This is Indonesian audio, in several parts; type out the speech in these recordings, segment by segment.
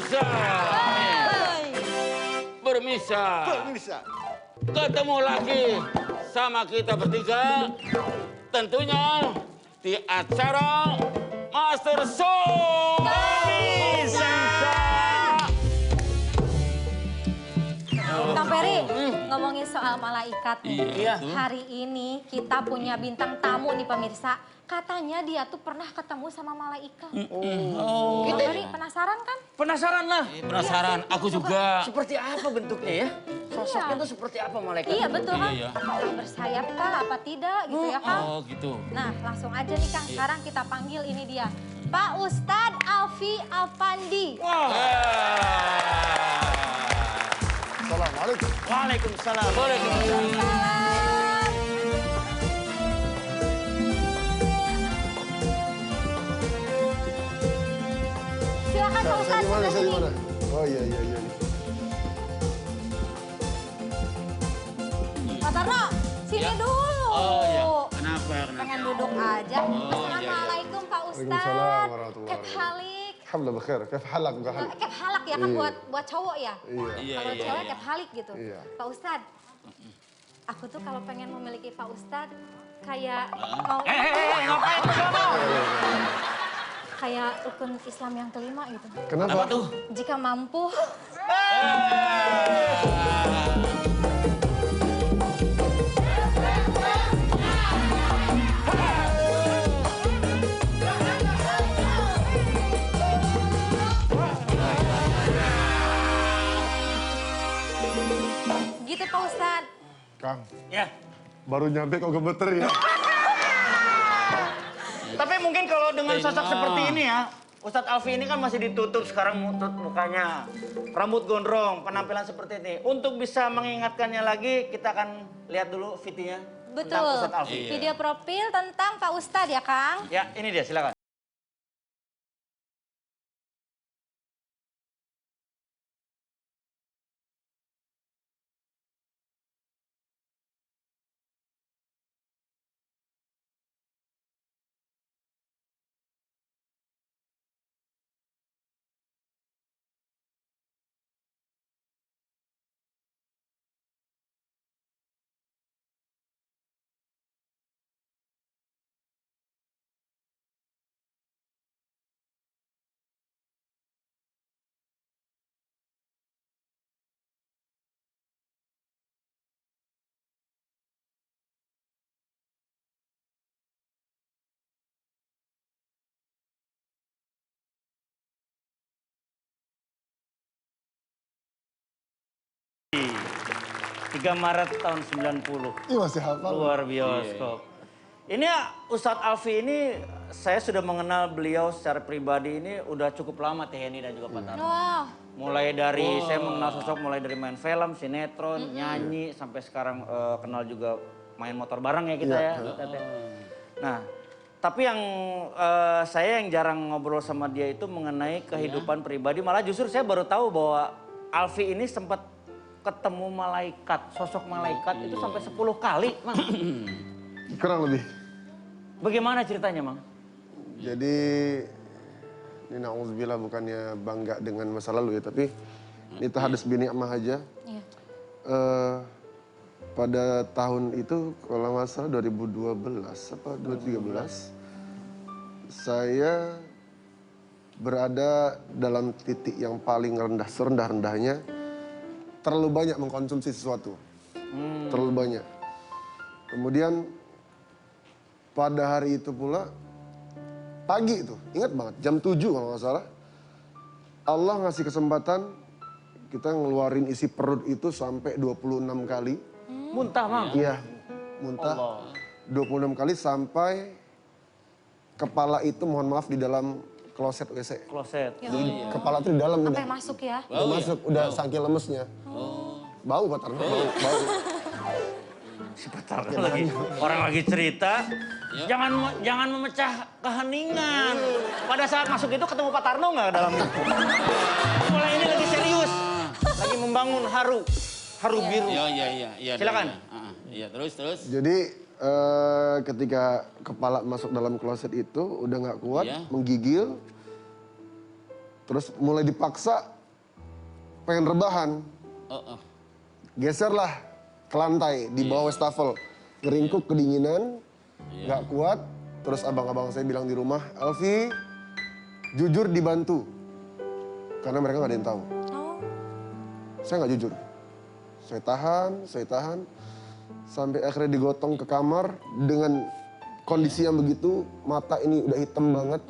Permisa. Permisa. Permisa. Ketemu lagi sama kita bertiga. Tentunya di acara Master Show. Permisa. Kang Peri, ngomongin soal malaikat nih. Iya. Hari ini kita punya bintang tamu nih pemirsa. Katanya dia tuh pernah ketemu sama malaikat. Oh. Kang Peri penasaran kan? Penasaran lah. Penasaran, aku juga. Seperti apa bentuknya ya? Sosoknya tuh seperti apa malaikat? Iya betul kan? Iya. Apakah bersayap kah apa tidak gitu ya Kang? Oh gitu. Nah langsung aja nih Kang, sekarang kita panggil ini dia. Pak Ustadz Alfi Alpandi. Assalamualaikum. Waalaikumsalam. Silakan Pak Saya Ustadz, di mana? sebelah Saya di sini. mana? Oh iya. Pak Tarno, sini dulu. Oh iya. Kenapa? Pengen duduk aja. Assalamualaikum Pak Ustadz. Waalaikumsalam warahmatullahi Kep halik. Alhamdulillah bekhair. Kif halak bukan halik? Kep halak ya kan Iya. buat cowok ya? Iya. Iya, Kalau iya, cewek iya. kep halik gitu. Iya. Pak Ustadz, aku tuh kalau pengen memiliki Pak Ustadz kayak mau Ngapain ke sono? kayak rukun Islam yang kelima gitu. Kenapa? Apa tuh? Jika mampu, gitu Pak Ustadz. Kang, Ya. baru nyampe kok gemeter ya? Tapi mungkin kalau dengan sosok seperti ini ya, Ustadz Alfi ini kan masih ditutup sekarang mukanya. Rambut gondrong, penampilan seperti ini. Untuk bisa mengingatkannya lagi, kita akan lihat dulu videonya tentang Betul. Ustadz Alfi. Video profil tentang Pak Ustadz ya Kang. Ya, ini dia, silakan. Di 3 Maret tahun 90. Ini masih hafal. Luar bioskop. Ini Ustadz Alfi ini saya sudah mengenal beliau secara pribadi ini udah cukup lama Teh Heni dan juga Pak Tarno. Wow. Mulai dari saya mengenal sosok mulai dari main film, sinetron, nyanyi sampai sekarang kenal juga main motor bareng ya kita ya. Kita, Teh. Nah, tapi yang saya yang jarang ngobrol sama dia itu mengenai kehidupan pribadi. Malah justru saya baru tahu bahwa Alfi ini sempat ketemu malaikat, sosok malaikat itu sampai 10 kali, Mang. Kurang lebih. Bagaimana ceritanya, Mang? Jadi, ini na'udzubillah bukannya bangga dengan masa lalu ya, tapi itu hadis bini'mah aja. Iya. Pada tahun itu, kalau nggak salah 2012 apa 2013, saya berada dalam titik yang paling rendah, serendah-rendahnya, terlalu banyak mengkonsumsi sesuatu. Terlalu banyak. Kemudian pada hari itu pula, pagi itu, ingat banget, jam 7 kalau nggak salah, Allah ngasih kesempatan kita ngeluarin isi perut itu sampai 26 kali. Muntah, Mang? Iya, muntah. 26 kali sampai kepala itu mohon maaf di dalam kloset WC. Kloset. Jadi kepala tuh di dalam udah. Sampai masuk ya. Udah masuk, udah saking lemesnya. Bau Pak Tarno, bau. Si Pak Tarno lagi, orang lagi cerita, jangan memecah keheningan. Pada saat masuk itu ketemu Pak Tarno nggak dalamnya? Mulai ini lagi serius, lagi membangun haru biru. Iya. Silakan. Iya, terus. Jadi ketika kepala masuk dalam kloset itu udah nggak kuat, Iya. menggigil, terus mulai dipaksa pengen rebahan, Oh, oh. geserlah ke lantai di bawah wastafel. Ngeringkuk kedinginan, nggak kuat. Terus abang-abang saya bilang di rumah, Alfi, jujur dibantu. Karena mereka nggak ada yang tahu. Oh. Saya nggak jujur. Saya tahan. Sampai akhirnya digotong ke kamar dengan kondisi yang begitu. Mata ini udah hitam banget.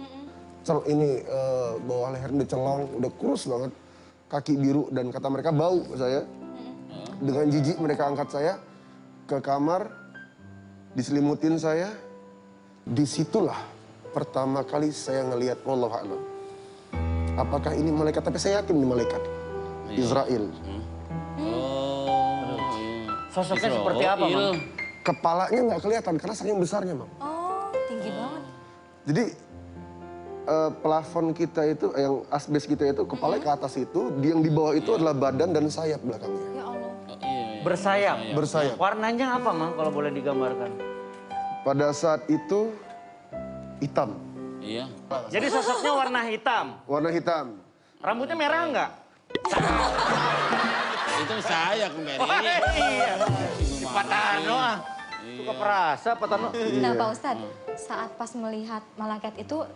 Bawah leher udah celong, udah kurus banget. Kaki biru dan kata mereka bau saya. Dengan jijik mereka angkat saya ke kamar. Diselimutin saya. Disitulah pertama kali saya ngelihat wallahu a'lam. Apakah ini malaikat? Tapi saya yakin ini malaikat. Israel. Oh, Sosoknya seperti apa, Mang? Kepalanya nggak kelihatan karena saking besarnya, Bang. Oh, tinggi banget. Jadi plafon kita itu, yang asbes kita itu, kepala ke atas itu, yang di bawah itu adalah badan dan sayap belakangnya. Ya Allah. Bersayap. Bersayap. Warnanya apa, Mang, kalau boleh digambarkan? Pada saat itu hitam, Iya. Jadi sosoknya warna hitam. warna hitam. Rambutnya merah enggak? Itu saya kembali. Iya. Si Pak Tarno ah. Suka perasa Pak Tarno. Nah Pak Ustadz, saat pas melihat malaikat itu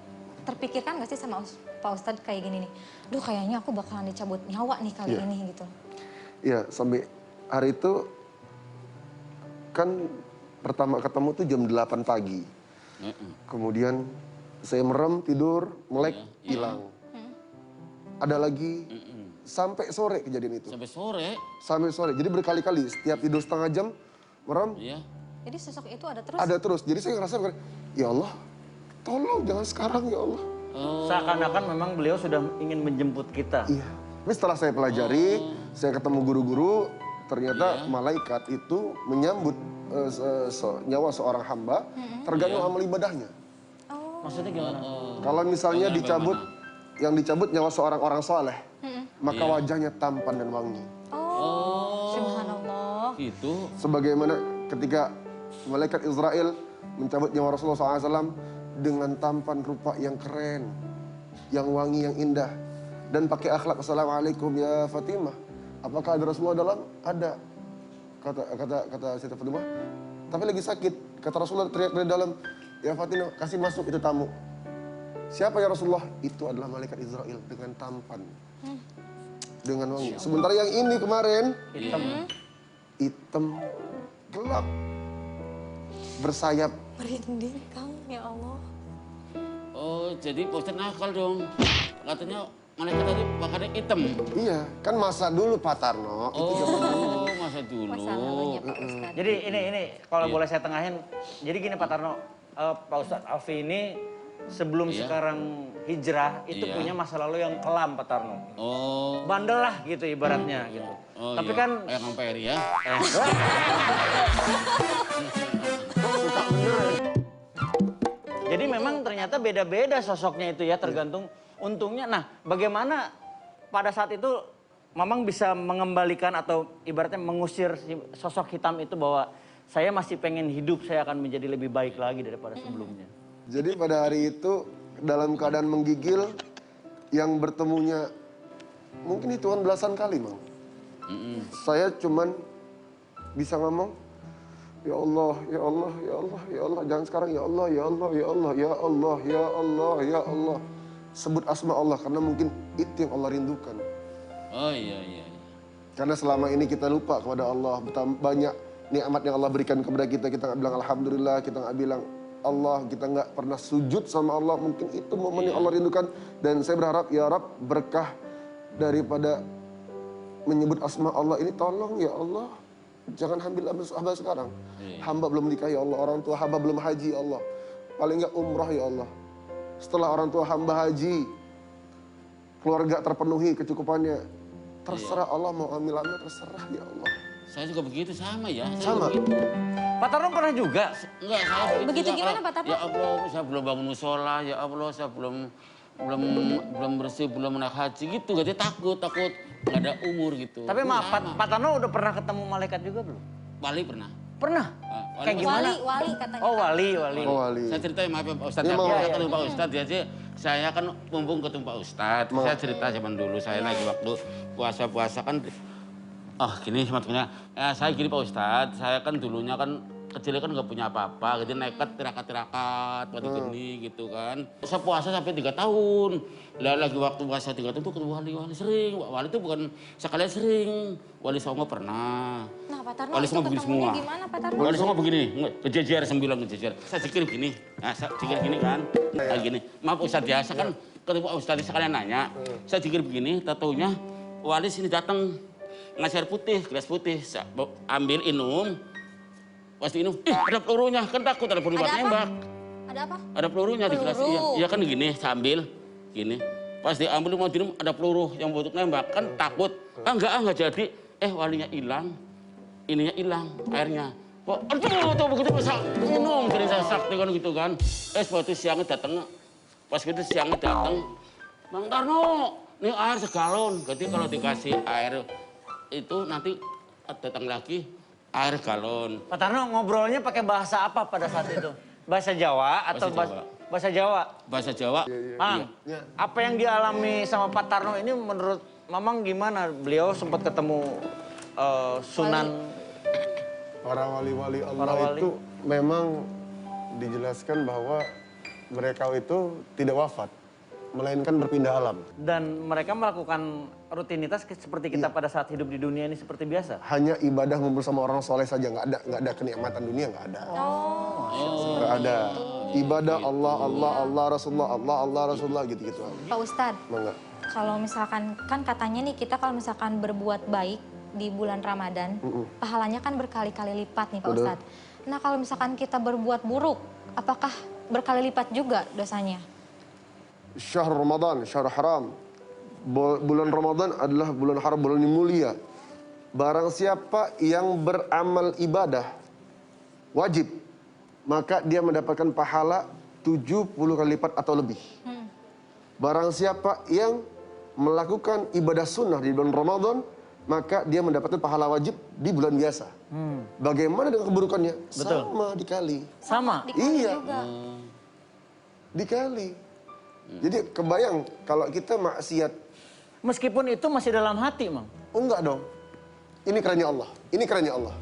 terpikirkan gak sih sama Pak Ustadz kayak gini nih, duh kayaknya aku bakalan dicabut nyawa nih kali ini gitu. Iya, sampai hari itu kan pertama ketemu tuh jam 8 pagi. Kemudian saya merem, tidur, melek, hilang. Ada lagi sampai sore kejadian itu. Sampai sore. Sampai sore. Jadi berkali-kali setiap tidur setengah jam merem. Iya. Jadi sosok itu ada terus? Ada terus. Jadi saya ngerasa, ya Allah, tolong jangan sekarang ya Allah. Seakan-akan memang beliau sudah ingin menjemput kita. Iya. Tapi setelah saya pelajari, saya ketemu guru-guru, ternyata malaikat itu menyambut nyawa seorang hamba tergantung amal ibadahnya. Maksudnya gimana? Kalau misalnya dicabut, yang dicabut nyawa seorang orang soleh, maka wajahnya tampan dan wangi. Oh, subhanallah. Gitu. Sebagaimana ketika malaikat Israel mencabut nyawa Rasulullah SAW dengan tampan rupa yang keren, yang wangi, yang indah. Dan pakai akhlak, assalamualaikum ya Fatimah. Apakah ada Rasulullah dalam? Ada. Kata Siti Fatimah, tapi lagi sakit. Kata Rasulullah teriak dari dalam, ya Fatimah kasih masuk itu tamu. Siapa ya Rasulullah? Itu adalah malaikat Israel dengan tampan. Dengan wangi. Sementara yang ini kemarin, hitam, gelap, bersayap. Merinding Kang, ya Allah. Oh, jadi poster nakal dong. Katanya malaikat tadi pakai hitam. Iya, kan masa dulu Pak Tarno. Itu zaman dulu. Oh, masa dulu. Masa lalunya Pak Ustadz. Jadi ini kalau boleh saya tengahin. Jadi gini Pak Tarno, Pak Ustadz Alfi ini sebelum sekarang hijrah itu punya masa lalu yang kelam Pak Tarno. Oh. Bandel lah gitu ibaratnya gitu. Oh, Tapi iya. kan Kayak Kang Peri ya. jadi memang ternyata beda-beda sosoknya itu ya tergantung untungnya. Nah, bagaimana pada saat itu Mamang bisa mengembalikan atau ibaratnya mengusir si sosok hitam itu bahwa saya masih pengen hidup, saya akan menjadi lebih baik lagi daripada sebelumnya. Jadi pada hari itu dalam keadaan menggigil, yang bertemunya mungkin hitungan belasan kali, Mang. Saya cuman bisa ngomong, ya Allah, ya Allah, ya Allah, ya Allah, jangan sekarang ya Allah, ya Allah, ya Allah, ya Allah, ya Allah, ya Allah. Sebut asma Allah karena mungkin itu yang Allah rindukan. Oh iya. Karena selama ini kita lupa kepada Allah, betapa banyak nikmat yang Allah berikan kepada kita nggak bilang alhamdulillah, kita nggak bilang Allah, kita nggak pernah sujud sama Allah. Mungkin itu momen yang Allah rindukan. Dan saya berharap ya Rab, berkah daripada menyebut asma Allah ini, tolong ya Allah, jangan ambil hamba sekarang. Hamba belum nikah ya Allah, orang tua hamba belum haji ya Allah, paling nggak umrah ya Allah. Setelah orang tua hamba haji, keluarga terpenuhi kecukupannya, terserah Allah mau ambil terserah ya Allah. Saya juga begitu sama ya. Saya Sama. juga begitu. Pak Tarno pernah juga? Enggak, saya Begitu juga. gimana, Pak Tarno? Ya Allah, saya belum bangun musola, ya Allah, saya belum bersih, belum naik haji gitu. Jadi takut nggak ada umur gitu. Tapi maaf, Sama. Pak Tarno udah pernah ketemu malaikat juga belum? Wali pernah. Pernah? Kayak gimana? Wali katanya. Oh wali. Oh wali. Saya ceritain maaf ya Pak Ustadz. Iya, Ya, Bang. saya ketemu Pak Ustadz, dia saya kan mumpung ketemu Pak Ustadz, saya cerita zaman dulu, saya lagi waktu puasa-puasa kan, gini teman-temannya, saya gini Pak Ustadz, saya kan dulunya kan kecilnya kan nggak punya apa-apa, gitu nekat tirakat-tirakat, waktu gini gitu kan. Saya puasa sampai 3 tahun, lagi waktu puasa 3 tahun tuh ketemu wali-wali sering, wali itu bukan sekalian sering, wali Songo pernah. Nah, Pak Tarno Wali itu Songo begini ketemunya semua. gimana, Pak Tarno? Wali Songo begini, kejejer 9 kejejer. Saya zikir gini, nah saya zikir gini kan, gini. Maaf Ustadz ya, saya kan ketemu Ustadz sekalian nanya, saya zikir begini, taunya wali sini datang ngasih air putih, gelas putih, saya ambil minum. Pas minum, ada pelurunya, kan takut ada peluru buat nembak. Ada apa? Ada pelurunya di gelas, iya kan gini, sambil gini. Pas diambil mau minum ada peluru yang butuh nembak, kan takut. Enggak jadi. Walinya hilang, ininya hilang, airnya. Kok, aduh, tuh begitu bisa minum, jadi saya sakti kan gitu kan. Waktu siangnya datang, pas gitu siangnya datang, Bang Tarno, ini air segalon. Jadi kalau dikasih air itu nanti datang lagi. Air galon. Pak Tarno ngobrolnya pakai bahasa apa pada saat itu? Bahasa Jawa atau bahasa Jawa? Bahasa Jawa. Mang, apa yang dialami sama Pak Tarno ini menurut Mamang gimana? Beliau sempat ketemu Sunan. Para wali-wali Allah Para wali. itu memang dijelaskan bahwa mereka itu tidak wafat, melainkan berpindah alam. Dan mereka melakukan rutinitas seperti kita pada saat hidup di dunia ini seperti biasa. Hanya ibadah ngumpul sama orang soleh saja, nggak ada kenikmatan dunia, nggak ada. Nggak ada. Ibadah Allah Rasulullah gitu-gitu. Pak Ustadz, Mangga. kalau misalkan, kan katanya nih kita kalau misalkan berbuat baik di bulan Ramadan, pahalanya kan berkali-kali lipat nih Pak Betul. Ustadz. Nah kalau misalkan kita berbuat buruk, apakah berkali lipat juga dosanya? Syahr Ramadan, syahr haram. Bulan Ramadan adalah bulan haram, bulan yang mulia. Barang siapa yang beramal ibadah wajib, maka dia mendapatkan pahala 70 kali lipat atau lebih. Barang siapa yang melakukan ibadah sunnah di bulan Ramadan, maka dia mendapatkan pahala wajib di bulan biasa. Bagaimana dengan keburukannya? Betul. Sama dikali. Sama. Dikali Iya. juga. Dikali. Jadi kebayang kalau kita maksiat. Meskipun itu masih dalam hati, Mang. Oh enggak dong. Ini kerennya Allah. Ini kerennya Allah.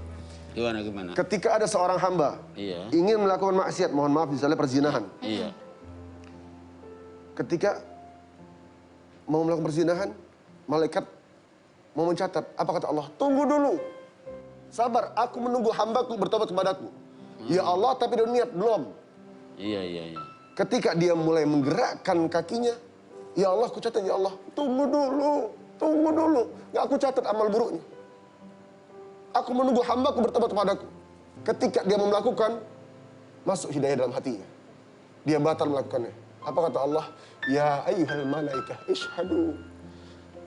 Gimana? Ketika ada seorang hamba Iya. ingin melakukan maksiat, mohon maaf misalnya perzinahan. Iya. Ketika mau melakukan perzinahan, malaikat mau mencatat. Apa kata Allah? Tunggu dulu. Sabar, aku menunggu hambaku bertobat kepadaku. Ya Allah, tapi udah niat belum. Iya. Ketika dia mulai menggerakkan kakinya, ya Allah, aku catat, ya Allah. Tunggu dulu. Nggak aku catat amal buruknya. Aku menunggu hambaku bertobat kepadaku. Ketika dia mau melakukan, masuk hidayah dalam hatinya. Dia batal melakukannya. Apa kata Allah? Ya ayyuhal malaikah, ishhadu.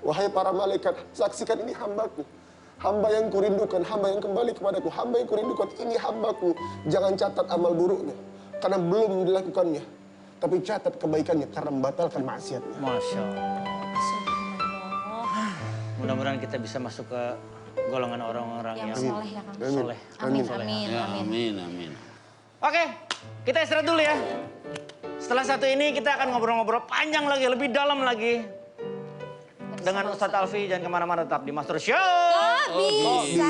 Wahai para malaikat, saksikan ini hambaku. Hamba yang kurindukan, hamba yang kembali kepadaku. Hamba yang kurindukan, ini hambaku. Jangan catat amal buruknya. Karena belum dilakukannya. Tapi catat kebaikannya karena membatalkan maksiatnya. Masya Allah. Mudah-mudahan kita bisa masuk ke golongan orang-orang yang soleh ya Kang. soleh. Amin. Ya, amin. Oke, kita istirahat dulu ya. Setelah satu ini kita akan ngobrol-ngobrol panjang lagi, lebih dalam lagi. Dengan Ustadz Alfi, jangan kemana-mana, tetap di Master Show. Bisa.